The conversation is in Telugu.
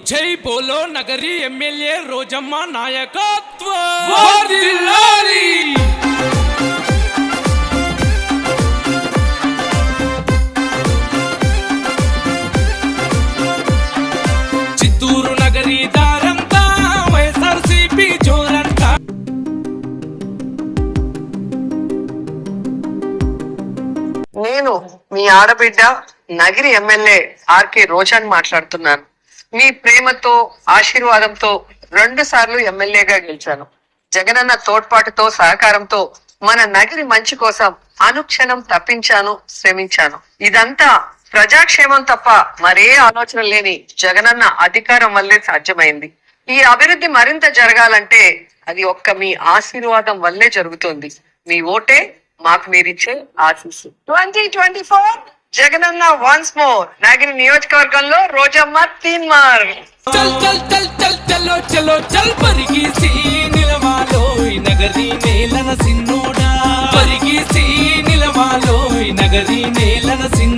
జై బోలో నగరి ఎమ్మెల్యే రోజమ్మ నాయకత్వం. చిత్తూరు నగరి దారంతా వైఎస్ఆర్సీపీ జోరంతా. నేను మీ ఆడబిడ్డ నగిరి ఎమ్మెల్యే ఆర్కే రోజాన్ మాట్లాడుతున్నాను. మీ ప్రేమతో ఆశీర్వాదంతో 2 సార్లు ఎమ్మెల్యేగా గెలిచాను. జగనన్న తోడ్పాటుతో సహకారంతో మన నగిరి మంచి కోసం అనుక్షణం తప్పించాను, శ్రమించాను. ఇదంతా ప్రజాక్షేమం తప్ప మరే ఆలోచన లేని జగనన్న అధికారం వల్లే సాధ్యమైంది. ఈ అభివృద్ధి మరింత జరగాలంటే అది ఒక్క మీ ఆశీర్వాదం వల్లే జరుగుతుంది. మీ ఓటే మాకు మీరిచ్చే ఆశీస్సు. 2024 జగనన్న వన్స్ మోర్. నగిరి నియోజకవర్గంలో రోజమ్మ 3 మార్క్. చల్ చల్ చల్ చల్ చలో చలో చల్ పరిగీసి నిలవాలోయ్ నగరి నేలన సిన్నోడా. పరిగీసి నిలవాలోయ్ నగరి నేలన సిన్నోడా.